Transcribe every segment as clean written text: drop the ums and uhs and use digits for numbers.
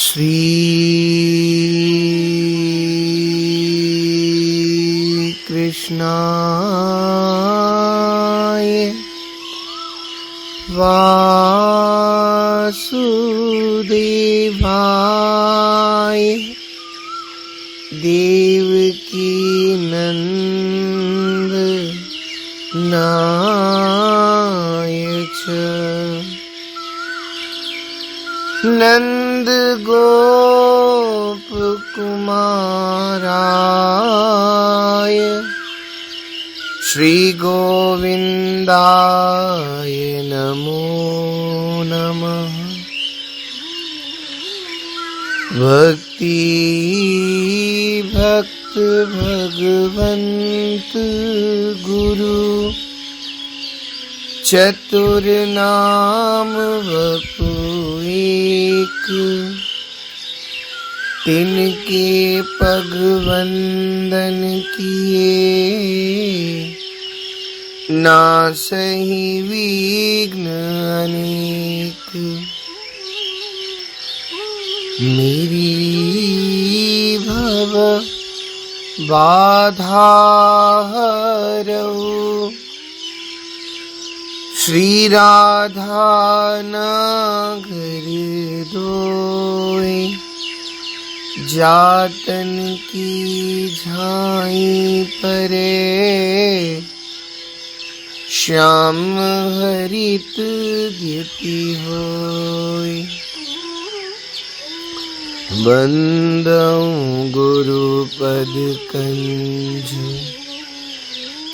श्री कृष्णाय वासुदेवाय देवकी नंदनाय च नंद गोप कुमाराय श्री गोविंदाय नमो नमः। भक्ति भक्त भगवंत गुरु चतुर नाम वपु एक, तिनके पग वंदन किए नासहि विघ्न अनेक। मेरी भव बाधा हरऊ श्री राधा नगर दोए, जातन की झाई परे श्याम हरित द्युति होय। बंदौ गुरुपद कंज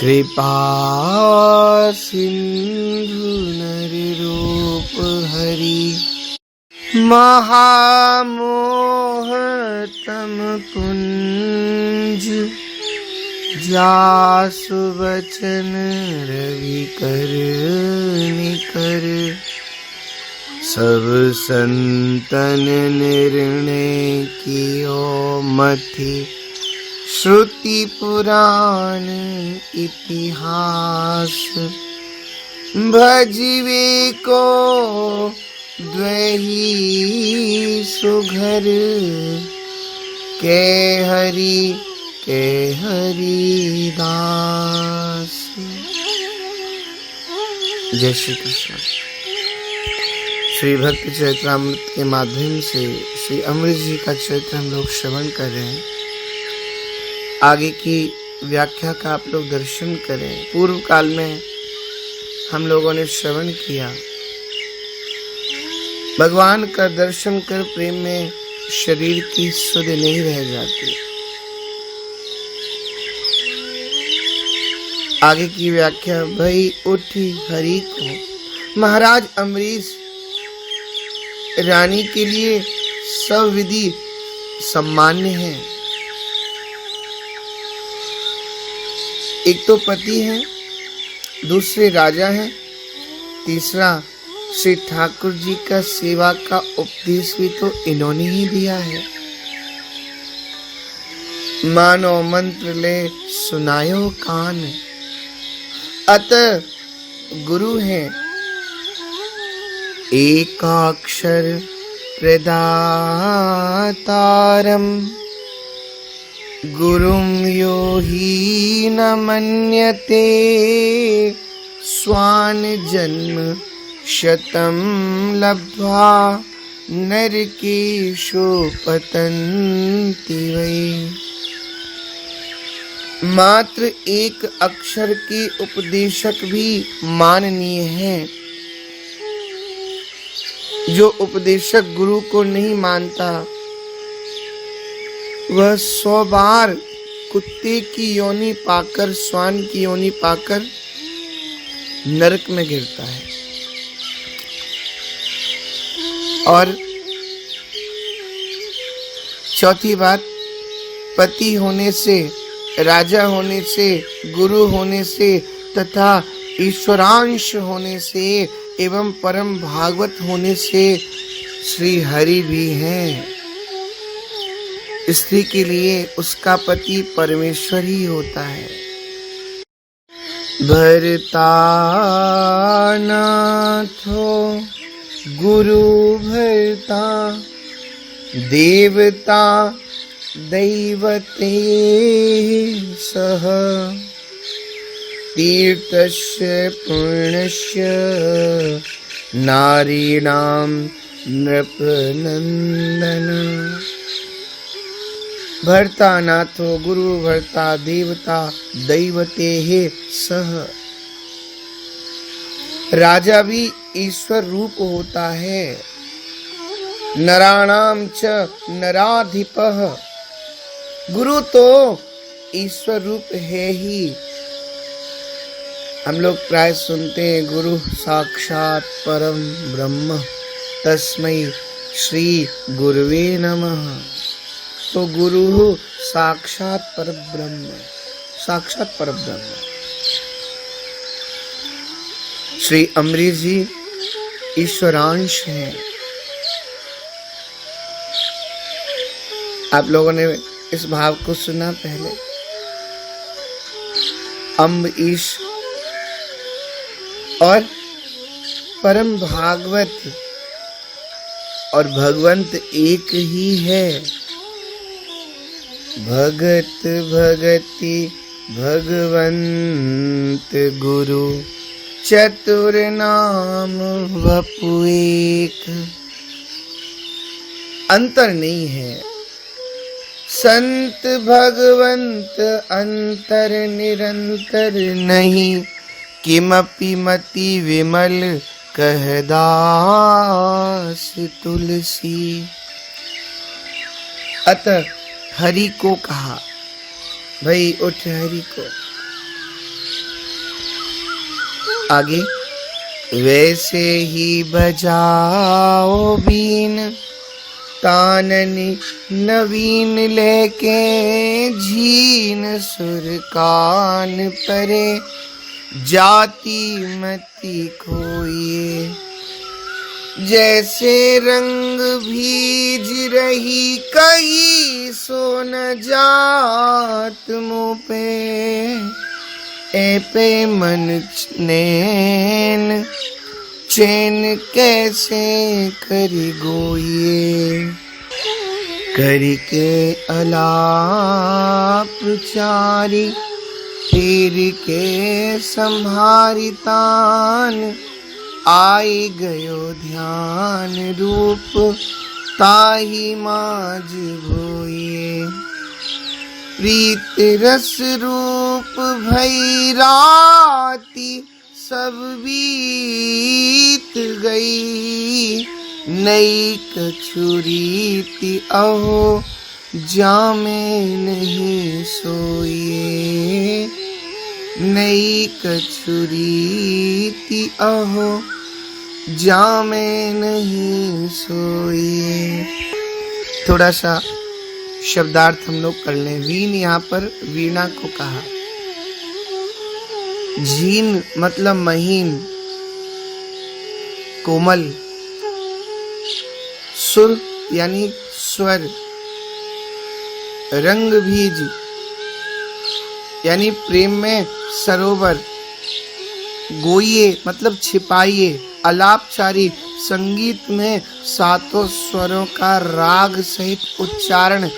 कृपा सिंधु नर रूप हरि, महामोह तम कुंज जासु वचन रवि कर निकर। सब संतन निर्णय कियो मथि, श्रुति पुराण इतिहास। भजिवे को द्वही सुघर, के हरिदास। जय श्री कृष्ण। श्री भक्ति चरित्रामृत के माध्यम से श्री अमृत जी का चरित्र हम लोग श्रवण कर रहे हैं। आगे की व्याख्या का आप लोग दर्शन करें। पूर्व काल में हम लोगों ने श्रवण किया, भगवान का दर्शन कर प्रेम में शरीर की सुध नहीं रह जाती। आगे की व्याख्या, भई उठी हरि को। महाराज अम्बरीश रानी के लिए सब विधि सम्मान्य है। एक तो पति है, दूसरे राजा हैं, तीसरा श्री ठाकुर जी का सेवा का उपदेश भी तो इन्होंने ही दिया है। मानो मंत्र ले सुनायो कान, अतः गुरु हैं एकाक्षर प्रदातारम। गुरुं यो हि न मन्यते, स्वान् जन्म शतं लब्ध्वा नरकेषु पतन्ति वै। मात्र एक अक्षर के उपदेशक भी माननीय हैं। जो उपदेशक गुरु को नहीं मानता, वह 100 बार कुत्ते की योनि पाकर, स्वान की योनि पाकर नरक में गिरता है। और चौथी बात, पति होने से, राजा होने से, गुरु होने से तथा ईश्वरांश होने से एवं परम भागवत होने से श्री हरि भी हैं। स्त्री के लिए उसका पति परमेश्वर ही होता है। भरता नाथो गुरु भरता, देवता दैवते सह तीर्थस्य पुण्यस्य नारीणां नृपनंदन। भर्ता नाथो गुरु भर्ता देवता दैवते सह। राजा भी ईश्वर रूप होता है। नराणाम च नराधिपः। गुरु तो ईश्वर रूप है ही। हम लोग प्राय सुनते हैं गुरु साक्षात परम ब्रह्म तस्मै श्री गुरुवे नमः। तो गुरु साक्षात परब्रह्म, साक्षात परब्रह्म। श्री अमरीश जी ईश्वरांश हैं। आप लोगों ने इस भाव को सुना पहले। अम्ब ईश और परम भागवत और भगवंत एक ही है। भगत भगति भगवंत गुरु चतुर नाम वपु एक। अंतर नहीं है। संत भगवंत अंतर निरंतर नहीं। किमपि मति विमल कहदास तुलसी। अतः हरि को कहा, भाई उठ हरि को। आगे वैसे ही बजाओ बीन ताननी नवीन लेके झीन सुर कान परे जाति मति खोइए। जैसे रंग भीज रही कहीं सो न जात मुँह पे ए पे मन नैन चैन कैसे करी गोइए। करी के अलाप चारी फिर के संभारी तान आई गयो ध्यान रूप ताही माज भोइए। प्रीत रस रूप भई राती सब बीत गई। नई कछुरीति अहो जामे नहीं सोइए। नई कछुरीति अहो जामे नहीं सोइए। थोड़ा सा शब्दार्थ हम लोग कर लें। वीण यहाँ पर वीणा को कहा। झीन मतलब महीन कोमल। सुर यानी स्वर। रंग बीज यानी प्रेम में सरोवर। गोइए मतलब छिपाइए। अलापचारी संगीत में सातों स्वरों का राग सहित उच्चारण।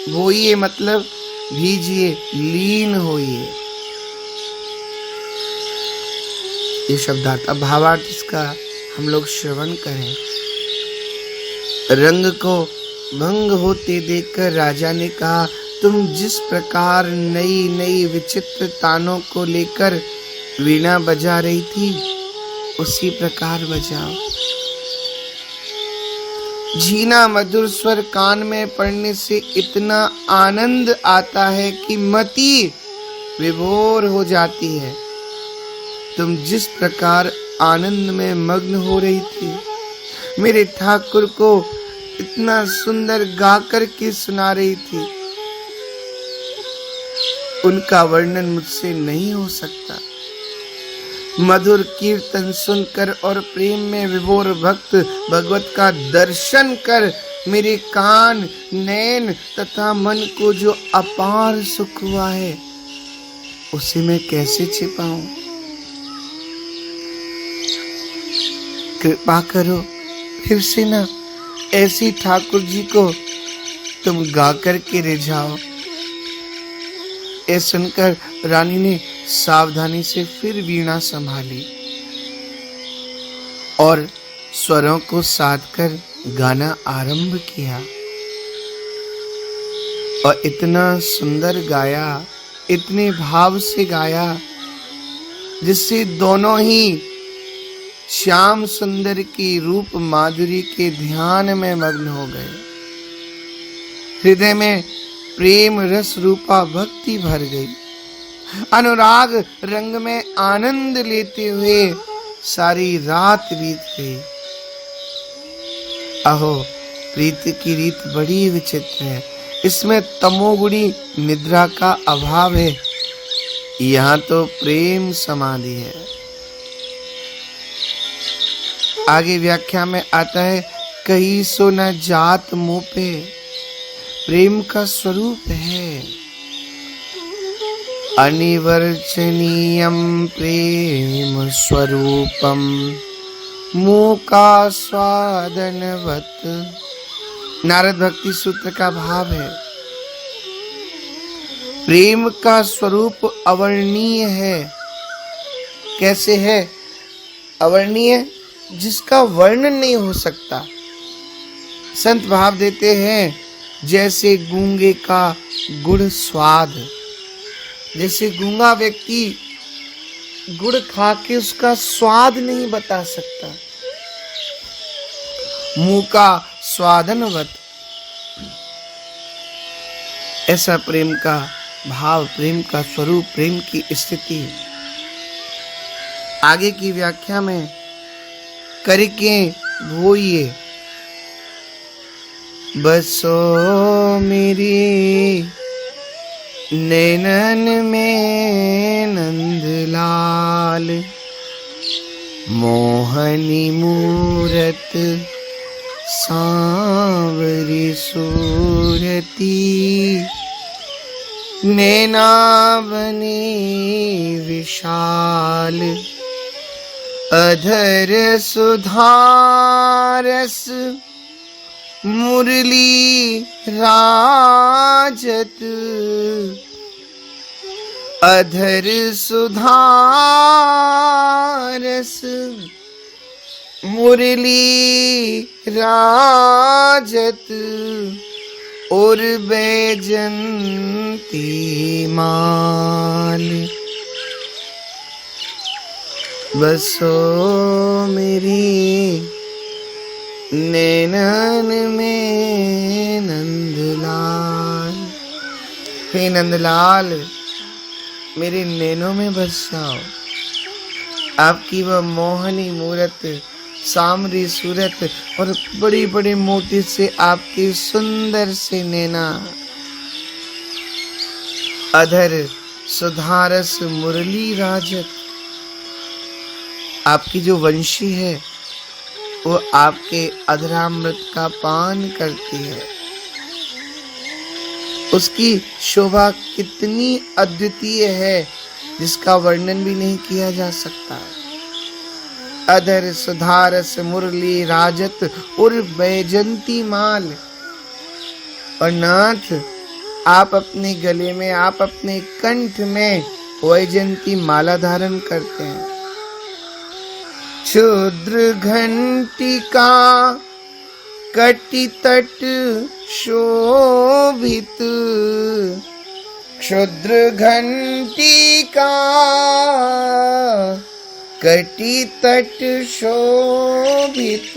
गोइए मतलब भीजिए, लीन होइए। ये शब्दार्थ। अब भावार्थ इसका हम लोग श्रवण करें। रंग को भंग होते देखकर राजा ने कहा, तुम जिस प्रकार नई नई विचित्र तानों को लेकर वीणा बजा रही थी उसी प्रकार बजाओ। झीना मधुर स्वर कान में पड़ने से इतना आनंद आता है कि मति विभोर हो जाती है। तुम जिस प्रकार आनंद में मग्न हो रही थी, मेरे ठाकुर को इतना सुंदर गा कर के सुना रही थी, उनका वर्णन मुझसे नहीं हो सकता। मधुर कीर्तन सुनकर और प्रेम में विभोर भक्त भगवत का दर्शन कर मेरे कान, नैन तथा मन को जो अपार सुख हुआ है उसे मैं कैसे छिपाऊं। कृपा करो फिर से ना ऐसी ठाकुर जी को तुम गा करके रिझाओ। ये सुनकर रानी ने सावधानी से फिर वीणा संभाली और स्वरों को साधकर गाना आरंभ किया और इतना सुंदर गाया, इतने भाव से गाया, जिससे दोनों ही श्याम सुंदर की रूप माधुरी के ध्यान में मग्न हो गए। हृदय में प्रेम रस रूपा भक्ति भर गई। अनुराग रंग में आनंद लेते हुए सारी रात बीत गई। अहो, प्रीति की रीत बड़ी विचित्र है। इसमें तमोगुणी निद्रा का अभाव है, यहाँ तो प्रेम समाधि है। आगे व्याख्या में आता है, कहीं सो न जात मुँह पे, प्रेम का स्वरूप है। अनिवर्चनीयम प्रेम स्वरूपम मूका स्वादनवत। नारद भक्ति सूत्र का भाव है, प्रेम का स्वरूप अवर्णीय है। कैसे है अवर्णीय? जिसका वर्णन नहीं हो सकता। संत भाव देते हैं, जैसे गूंगे का गुड़ स्वाद। जैसे गूंगा व्यक्ति गुड़ खा के उसका स्वाद नहीं बता सकता, मुंह का स्वादनवत। ऐसा प्रेम का भाव, प्रेम का स्वरूप, प्रेम की स्थिति। आगे की व्याख्या में, करके भोइए बसो मेरी नैनन में नंदलाल, मोहनी मूरत सांवरी सूरती, नैना बनी विशाल, अधर सुधारस मुरली राजत, अधर सुधारस मुरली राजत, और बैजंती माल। बसो मेरी नैनन में नंदलाल। हे नंदलाल, मेरे नैनों में बस जाओ। आपकी वह मोहनी मूरत, सामरी सूरत और बड़ी बड़ी मोती से आपकी सुंदर से नैना, अधर सुधारस मुरली राजत। आपकी जो वंशी है वो आपके अधरामृत का पान करती है। उसकी शोभा कितनी अद्वितीय है, जिसका वर्णन भी नहीं किया जा सकता। अधर सुधारस मुरली राजत और बैजंती माल। और नाथ, आप अपने गले में, आप अपने कंठ में वैजंती माला धारण करते हैं। क्षुद्र घंटिका कटि तट शोभित, क्षुद्र घंटिका कटि तट शोभित,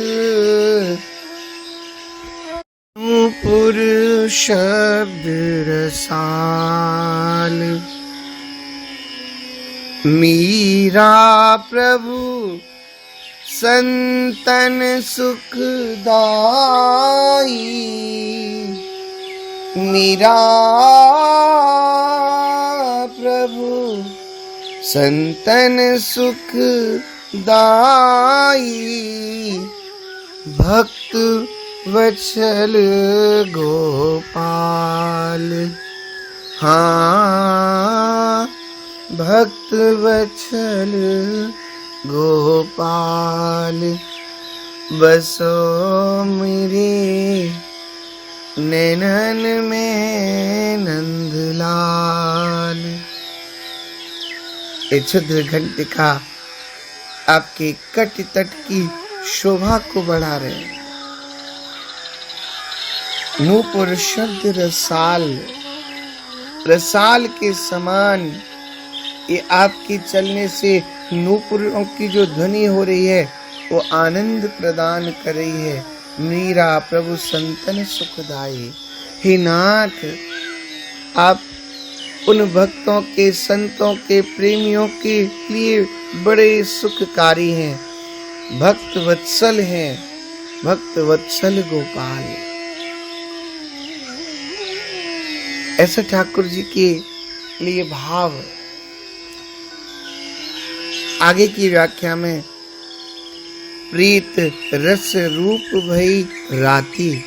नूपुर शब्द रसाल। मीरा प्रभु संतन सुखदाई, मीरा प्रभु संतन सुखदाई, भक्त वत्सल गोपाल। हाँ, भक्त वत्सल गोपाल। बसो मेरे नैनन में नंदलाल। ये क्षुद्र घंटिका आपके कट तट की शोभा को बढ़ा रहे हैं। नूपुर शब्द रसाल, रसाल के समान ये आपके चलने से नूपुरों की जो ध्वनि हो रही है वो आनंद प्रदान कर रही है। मीरा प्रभु संतन सुखदाई। हे नाथ, आप उन भक्तों के, संतों के, प्रेमियों के लिए बड़े सुखकारी हैं, भक्त वत्सल हैं, भक्त वत्सल गोपाल। ऐसा ठाकुर जी के लिए भाव आगे की व्याख्या में प्रीत रस रूप भई राती।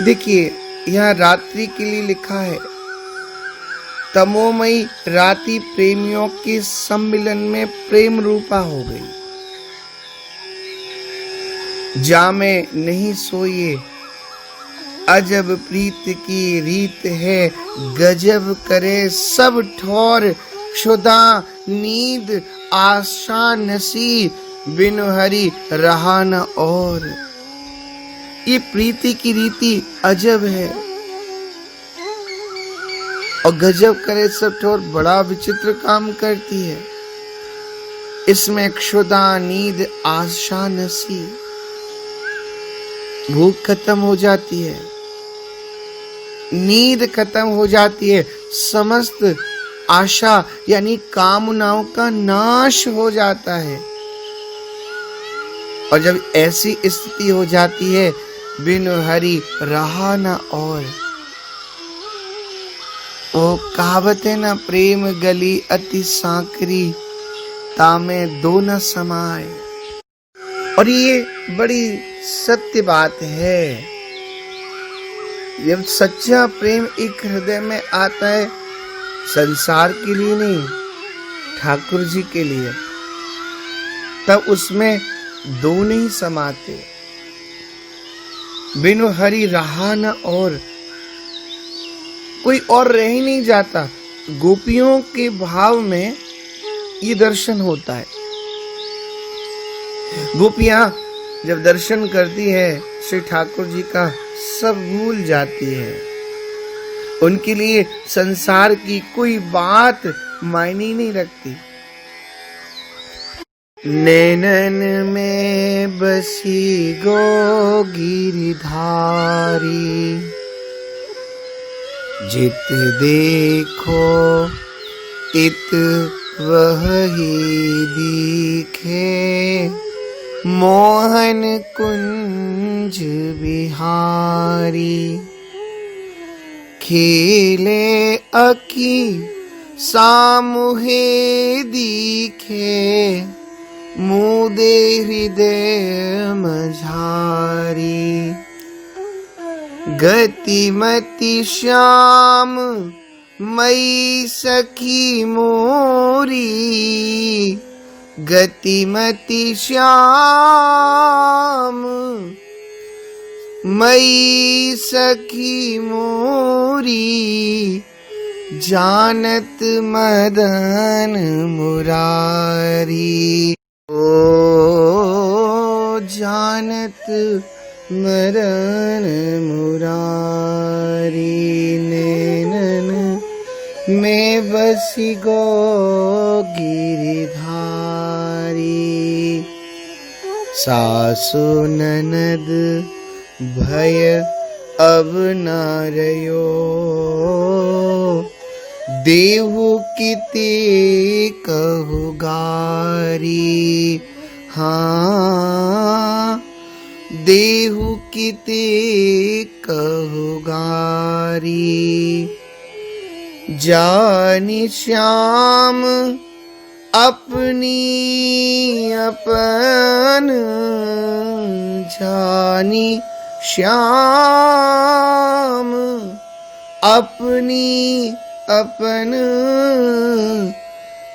देखिए यहाँ रात्रि के लिए लिखा है, तमोमयी राति प्रेमियों के सम्मिलन में प्रेम रूपा हो गई। जामे नहीं सोइए, अजब प्रीत की रीत है, गजब करे सब ठौर, क्षुधा नींद आशा नसी, बिनु हरि रहा न और। ये प्रीति की रीति अजब है और गजब करे सब ठौर, बड़ा विचित्र काम करती है। इसमें क्षुधा नींद आशा नसी, भूख खत्म हो जाती है, नींद खत्म हो जाती है, समस्त आशा यानी कामनाओं का नाश हो जाता है। और जब ऐसी स्थिति हो जाती है, बिनु हरि रहा न और। वो कहावत है ना, प्रेम गली अति सांकरी, तामे दो न समाए। और ये बड़ी सत्य बात है। जब सच्चा प्रेम एक हृदय में आता है, संसार के लिए नहीं, ठाकुर जी के लिए, तब उसमें दो नहीं समाते। बिनु हरि रहा न और, कोई और रह ही नहीं जाता। गोपियों के भाव में ये दर्शन होता है। गोपियां जब दर्शन करती है श्री ठाकुर जी का, सब भूल जाती है। उनके लिए संसार की कोई बात मायने नहीं रखती। नैनन में बसी गो गिरधारी, जित देखो इत वही दिखे, मोहन कुंज बिहारी। खेले अकी सामुहे दिखे, मुदे हृदय मझारी। गतिमति श्याम मई सखी मोरी, गतिमति श्याम मई सखी मोरी, जानत मदन मुरारी। ओ जानत मदन मुरारी, नैनन में बसी गो गिरधारी। सासु ननद भय अब न रयो, देहु किते कहु गारी। हाँ, देहु किते कहु गारी। जानी श्याम अपनी अपन, जानी श्याम अपनी अपन,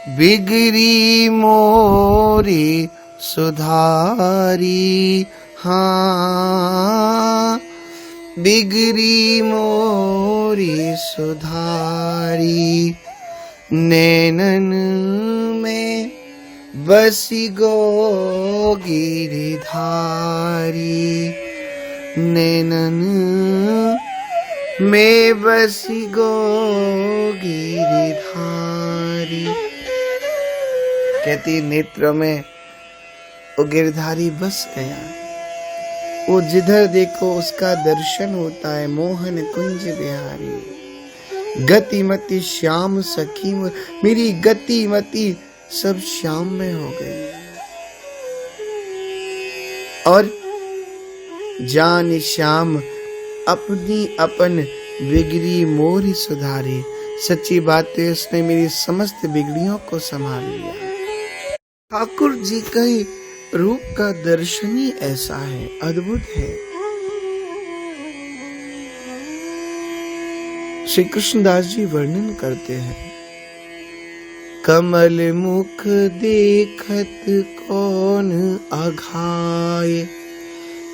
बिगड़ी मोरी सुधारी। हाँ बिगड़ी मोरी सुधारी, नैनन में बसी गो गिरधारी, नैनन में बसी गो गिरधारी। कहती नेत्र में वो गिरधारी बस गया, वो जिधर देखो उसका दर्शन होता है। मोहन कुंज बिहारी, गतिमति श्याम सखी, मेरी गतिमति सब श्याम में हो गई। और जान श्याम अपनी अपन बिगड़ी मोरी सुधारी, सच्ची बात है उसने मेरी समस्त बिगड़ियों को संभाल लिया। ठाकुर जी का रूप का दर्शन ही ऐसा है, अद्भुत है। श्री कृष्णदास जी वर्णन करते हैं, कमल मुख देखत कौन अघाय,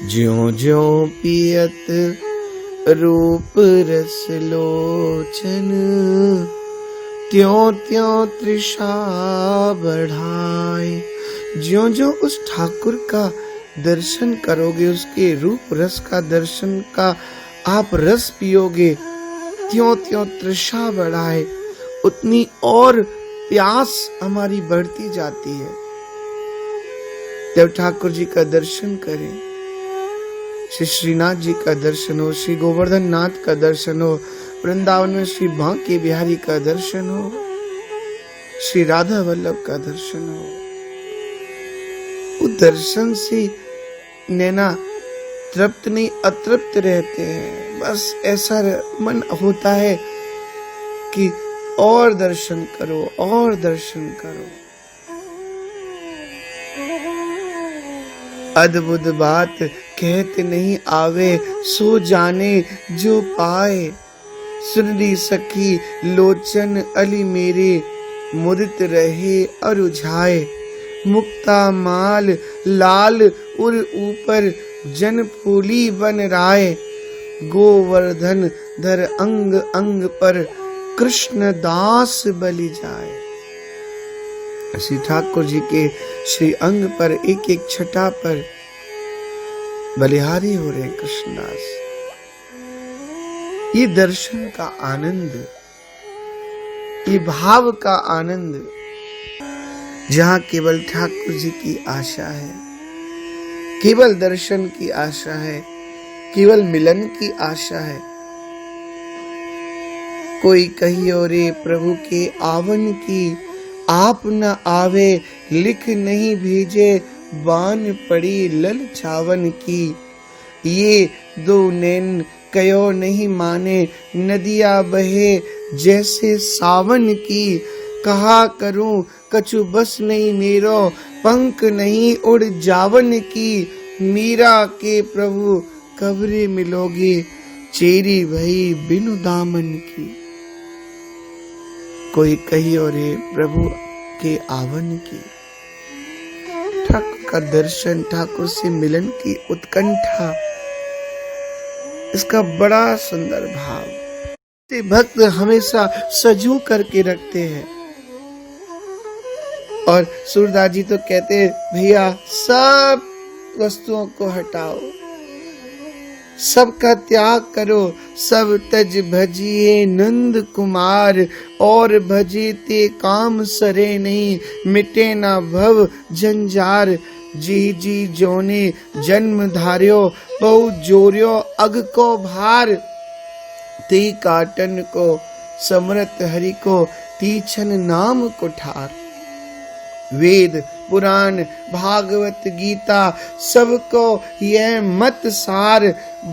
ज्यों ज्यों पियत रूप रस लोचन, त्यों त्यों तृषा बढ़ाए। ज्यों ज्यों उस ठाकुर का दर्शन करोगे, उसके रूप रस का दर्शन का आप रस पियोगे, त्यों त्यों तृषा बढ़ाए, उतनी और प्यास हमारी बढ़ती जाती है। जब ठाकुर जी का दर्शन करें, श्री श्रीनाथ जी का दर्शन हो, श्री गोवर्धन नाथ का दर्शन हो, वृंदावन में श्री बांके बिहारी का दर्शन हो, श्री राधा वल्लभ का दर्शन हो, उस दर्शन से नैना तृप्त नहीं अतृप्त रहते हैं। बस ऐसा मन होता है कि और दर्शन करो, और दर्शन करो। अद्भुत बात कहते नहीं आवे, सो जाने जो पाए। सुनरी सखी लोचन अली मेरे, मुदित रहे अरुझाए। मुक्ता माल लाल उर ऊपर, जन फूली बन राय। गोवर्धन धर अंग अंग पर, कृष्ण दास बलि जाए। श्री ठाकुर जी के श्री अंग पर एक एक छटा पर बलिहारी हो रहे कृष्णदास। ये दर्शन का आनंद, ये भाव का आनंद, जहां केवल ठाकुर जी की आशा है, केवल दर्शन की आशा है, केवल मिलन की आशा है। कोई कहियो रे प्रभु के आवन की, आप न आवे लिख नहीं भेजे, बान पड़ी लल छावन की। ये दो नैन कयो नहीं माने, नदिया बहे जैसे सावन की। कहा करूं कछु बस नहीं मेरो, पंख नहीं उड़ जावन की। मीरा के प्रभु कब्रे मिलोगे, चेरी भई बिनु दामन की। कोई कहियो रे प्रभु के आवन की। ठाकुर का दर्शन, ठाकुर से मिलन की उत्कंठा, इसका बड़ा सुंदर भाव भक्त हमेशा सजू करके रखते हैं। और सूरदास जी तो कहते हैं, भैया सब वस्तुओं को हटाओ, सबका त्याग करो, सब तज भजिए नंद कुमार। और भजे ते काम सरे नहीं, मिटे ना भव जंजार। जी जी जोने जन्म धार्यो, बहु जोर्यो अग को भार। ते काटन को समरत हरि को, तीछन नाम कुठार। वेद पुराण भागवत गीता सबको यह मत सार।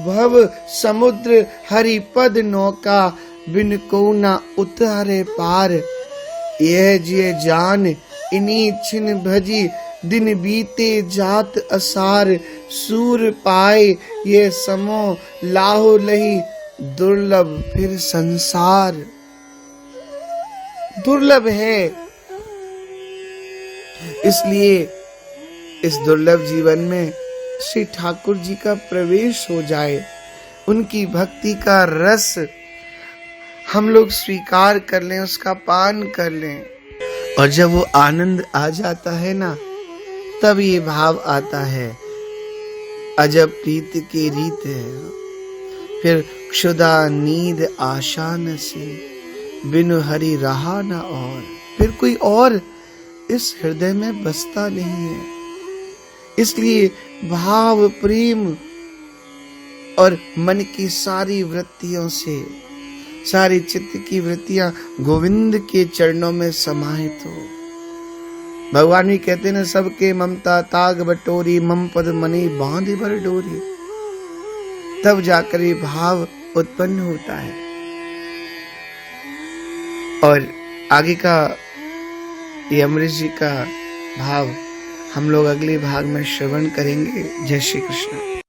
भव समुद्र हरि पद नौका, बिन को ना उतारे पार। यह जिय जान इन्हीं छिन भजी, दिन बीते जात असार। सूर पाए ये समो लाहो लही, दुर्लभ फिर संसार। दुर्लभ है, इसलिए इस दुर्लभ जीवन में श्री ठाकुर जी का प्रवेश हो जाए, उनकी भक्ति का रस हम लोग स्वीकार कर लें, उसका पान कर लें। और जब वो आनंद आ जाता है ना, तब ये भाव आता है, अजब प्रीत की रीत है। फिर क्षुधा नींद आशा न से, बिनु हरि रहा न और। फिर कोई और इस हृदय में बसता नहीं है। इसलिए भाव प्रेम और मन की सारी वृत्तियों से, सारी चित्त की वृत्तियां गोविंद के चरणों में समाहित हो। भगवान भी कहते हैं ना, सबके ममता ताग बटोरी, मम पद मनी बांधे भर डोरी। तब जाकर ये भाव उत्पन्न होता है। और आगे का ये अमरीश जी का भाव हम लोग अगले भाग में श्रवण करेंगे। जय श्री कृष्ण।